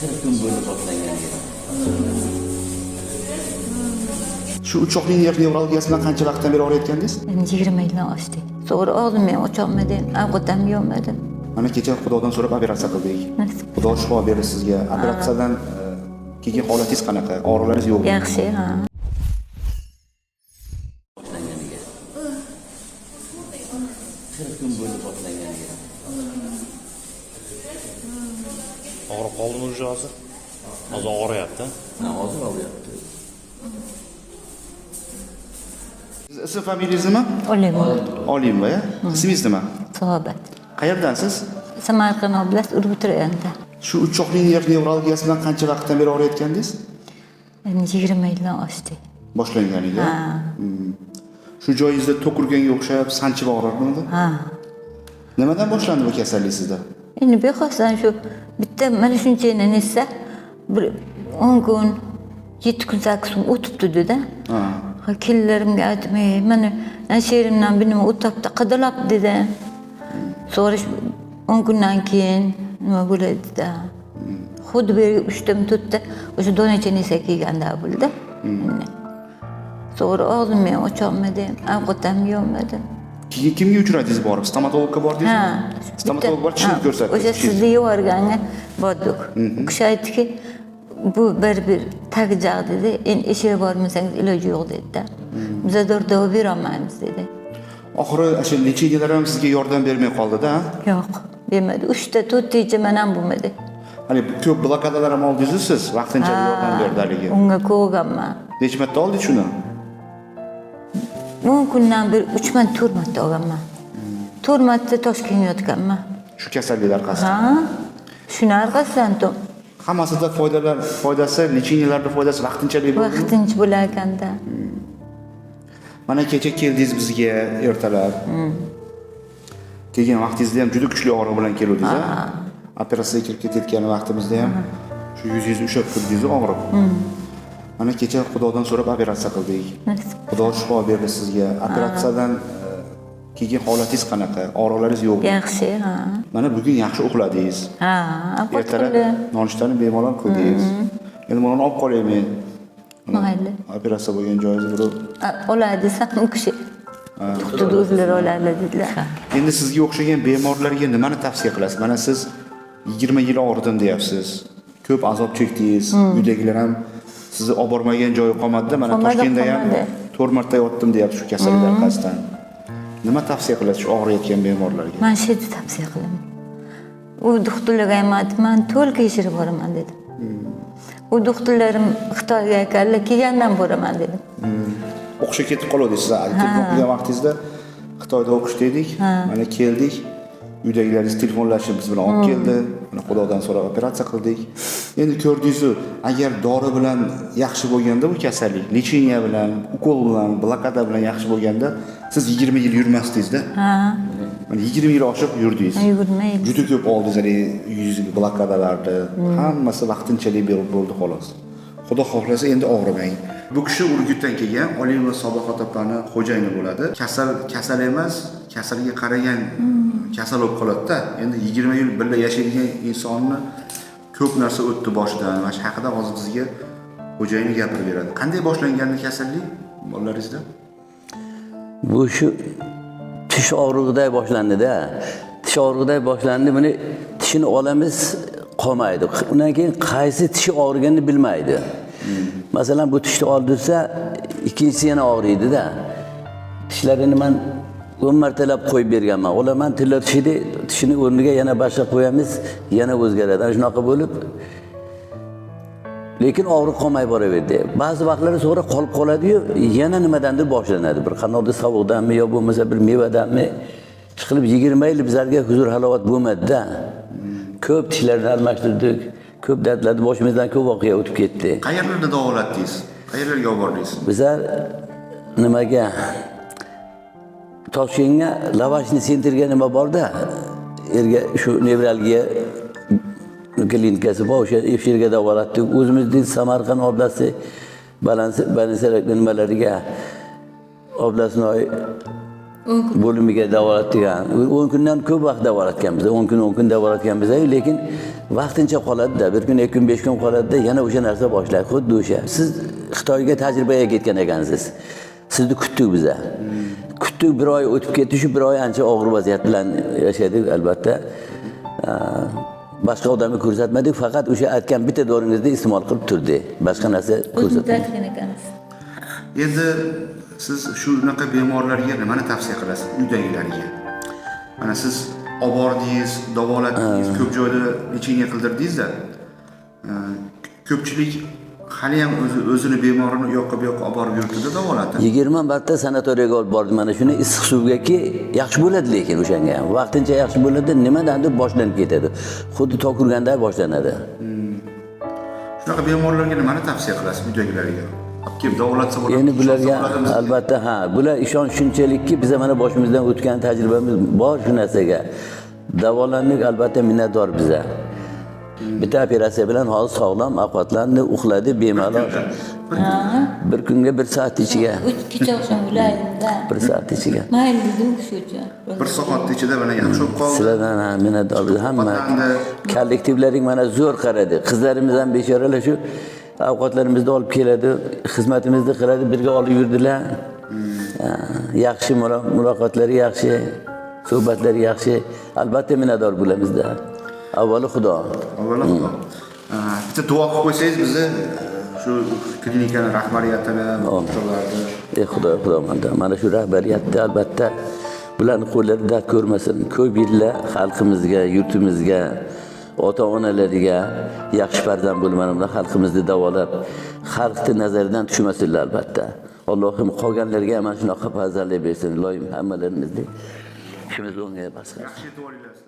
40 kun bo'ldi boshlanganiga. Shu uchoqli nerv nevralgiyasi bilan qancha vaqtdan beri og'riyotgandingiz? Endi 20 yildan oshdi. Sonra og'zimni ocholmadim, ovqatim yo'madim. Mana kecha Xudodan so'rab operatsiya qildik. Xudo shifo berdi sizga. Operatsiyadan keyin holatingiz qanaqa? Og'riqlaringiz yo'qmi? Yaxshi, ha. Boshlanganiga. 40 kun bo'ldi boshlanganiga. Og'rib qoldimi уже hozir? Hozir og'riyapti. Hozir og'riyapti. Ism familiyangiz nima? Olayman. Olimova, ya? Ismingiz nima? Saobat. Qayerdansiz? Samarqand oblast Urgut rayonida. Shu uchoqli nerv nevralgiyasi bilan qancha vaqtdan beri og'riyotgandingiz? Endi 20 yildan oshdi. Boshlanganiga. Ha. Shu joyingizda tok urganga o'xshab sanchib og'rirmidi? Ha. Nimadan boshlandi bu kasallik sizda? Endi bexosdan shu bitta mana shunchani nesa bir 10 kun, 7 kun, 8 kun o'tibdi dedi. Ha. Kelinlarimga aytmay, mana sherimdan bir nima o'tibdi, qidalab dedi. Sonra 10 kundan keyin nima bo'ladi-da. Xuddi bir 3 to'rtta o'sha donacha nesa kelganda bo'ldi. Sonra og'zimni ocholmadim, ovqatim yo'madim. Keyin kimga uchradingiz borib? Stomatologga bordingizmi? Ha. Stomatolog bor tishni ko'rsatdi. O'sha sizni yuborganga bordik. U kishi aytdiki, bu bir tagijaq dedi. Endi eshik bormasangiz iloji yo'q dedi-da. Biz davo berolmaymiz dedi. Oxiri o'sha lecheniyalar ham sizga yordam bermay qoldi-da? Yo'q, bermadi. 3-4 manam bo'lmadi. Hani ko'p blokadalar ham oldingiz siz, vaqtinchalik yordam berdi haligi. Unga ko'rganman. Necha marta oldi shuni? 10 kundan bir 3 marta 4 marta olganman. 4 marta Toshkentga yotganman. Shu kasalliklar qasdi. Ha? Shuni orqasidan Hammasida foydasi, lecheniyalarda foydasi vaqtinchalik bo'ldi. vaqtincha bo'lar ekanda. Mana kecha keldingiz bizga ertalab. Kelgan vaqtingizda ham juda kuchli og'riq bilan keldingiz, ha? Operatsiyaga kirib ketayotgan vaqtimizda ham shu yuzingizni ushlab turdingiz og'riq. Mana kecha Xudodan so'rab operatsiya qildik. Xudo shifo berdi sizga. Operatsiyadan keyin holatingiz qanaqa? Og'riqlaringiz yo'qmi? Yaxshi, ha. Mana bugun yaxshi uxladingiz. Ha, Ertalab nonushtani bemalol qildingiz. Endi buni olib qolaymi? Mayli. Operatsiya bo'lgan joyingizni bir Oladi desam u kishi. To'xtadi o'zlari oladi dedilar. Endi sizga o'xshagan bemorlarga nimani tavsiya qilasiz? Mana siz 20 yil og'ridim deyapsiz. Ko'p azob chekdingiz. Uydagilar ham sizni olib bormagan joyi qolmadi. Mana Toshkentda ham 4 marta yotdim deyapsiz shu kasalliklar qasdan. Nima tavsiya qilasiz shu og'riyotgan bemorlarga? Men shu tavsiya qilaman. U doktorlarga aytdim, men to'lqa yashirib boraman dedim. U doktorlarim Xitoyga ekanlar, kelgandan boraman dedim. O'qishga ketib qoldik siz. Telefon qilgan vaqtingizda Xitoyda o'qishda edik. Mana keldik. Uydagilaringiz telefonlashib biz bilan olib keldi. Mana Xudodan so'rab operatsiya qildik. Endi ko'rdingiz-ku, agar dori bilan yaxshi bo'lganda bu kasallik, lecheniya bilan, ukol bilan, blokada bilan yaxshi bo'lganda siz 20 yil yurmasdingiz-da. Ha. Mana 20 yil oshib yurdingiz. Yurmaydi. Juda ko'p oldingiz, yuzli blokadalarni, hammasi vaqtinchalik bo'ldi xolos. Xudo xohlasa endi og'rimang. Bu kishi Urgutdan kelgan, Olimova Saboqat opani xo'jayini bo'ladi. Kasal emas, kasalga qaragan kasal bo'lib qoladi-da. Endi 20 yil birga yashaydigan insonni ko'p narsa o'tdi boshidan. Mana shu haqida hozir bizga xo'jayini gapirib beradi. Qanday boshlangandi kasallik bolalaringizda? Bu shu tish og'rig'idan boshlandi-da. Tish og'rig'idan boshlandi, buni tishini olamiz qolmaydi. Undan keyin qaysi tishi og'riganini bilmaydi. Masalan, bu tishni oldirsa, ikkinchisi yana og'riydi-da. Tishlarini men 10 martalab qo'yib berganman. Olaman tilla tishini o'rniga yana boshqa qo'yamiz, yana o'zgaradi. Ana shunaqa bo'lib lekin og'riq qolmay boraverdi. Ba'zi vaqtlarda so'ra qolib qoladi-yu, yana nimadandir boshlanadi. Bir qanday sovuqdanmi yo bo'lmasa bir mevadanmi chiqilib 20 yil bizlarga huzur halovat bo'lmadi-da. Ko'p tishlarni almashtirdik, ko'p dardlarni boshimizdan ko'p voqea o'tib ketdi. Qayerlarda davolatdingiz? Qayerlarga olib bordingiz? Bizlar nimaga Toshkentga lavashni sentirga nima borda, erga shu nevralgiya klinikasi bor, o'sha yerga davolatdik. O'zimizning Samarqand oblasti balansirak nimalariga oblasnoy bo'limiga davolatgan. 10 kundan ko'p vaqt davolatgan biz. 10 kun davolatgan biz, lekin vaqtincha qoladi-da. Bir kun, 2 kun, 5 kun qoladi-da, yana o'sha narsa boshlaydi. Xuddi o'sha. Siz Xitoyga tajribaga ketgan ekansiz. Sizni kutdik biz. Kutdik, bir oy o'tib ketdi, shu bir oy ancha og'ir vaziyat bilan yashadik albatta. Boshqa odamni ko'rsatmadik, faqat o'sha aytgan bitta doringizni iste'mol qilib turdi. Boshqa narsa ko'rsatmadik. aytgan ekansiz. Endi siz shunaqa bemorlarga nimani tavsiya qilasiz uydagilarga? Mana siz olib bordingiz, davolatdingiz, ko'p joyda necha yil qildirdingiz-da. Ko'pchilik hali ham o'zini bemorini u yoqqa bu yoqqa olib borib yuribdi-da davolatib. 20 marta sanatoriyaga olib bordim. Mana shuni issiq suvgaki yaxshi bo'ladi, lekin o'shanga ham vaqtincha yaxshi bo'ladi, nimadandir boshlanib ketadi. Xuddi tokurganda boshlanadi. Shunaqa bemorlarga nimani tavsiya qilasiz uydagilarga? Kelib davolatsa bo'ladi. Endi bularga albatta bular ishonch shunchalikki, biz mana boshimizdan o'tgan tajribamiz bor shu narsaga. Davolandik, albatta minnatdor biza. Bitta operatsiya bilan hozir sog'lom, ovqatlandi, uxladi bemalol. Bir kunga 1 soat ichiga. 3 kecha o'xsham ulaydi-da. 1 soat ichiga. Mayli dedim shucha. 1 soat ichida mana yaxshi bo'lib qoldi. Sizlardan minnatdor biz hamma. Kollektivlaring mana zo'r qaradi. Qizlarimiz ham beshoralar shu ovqatlarimizni olib keladi, xizmatimizni qiladi, birga olib yurdilar. Yaxshi muloqotlari yaxshi, suhbatlari yaxshi. Albatta minnatdor bo'lamiz-da. Avvalo Xudo. Bitta duo qilib qo'ysangiz bizni shu klinikaning rahbariyatini, doktorlarni. Xudo manda. Mana shu rahbariyatda albatta bularning qo'llari dard ko'rmasin. Ko'p yillar xalqimizga, yurtimizga, ota-onalariga yaxshi farzand bo'lmalarni xalqimizni davolab, xalqni nazaridan tushmasinlar albatta. Allohim qolganlarga ham mana shunaqa farzandlar bersin. Ilohim hammalarimizni ishimiz o'ngga bossin. Yaxshi duolaysiz.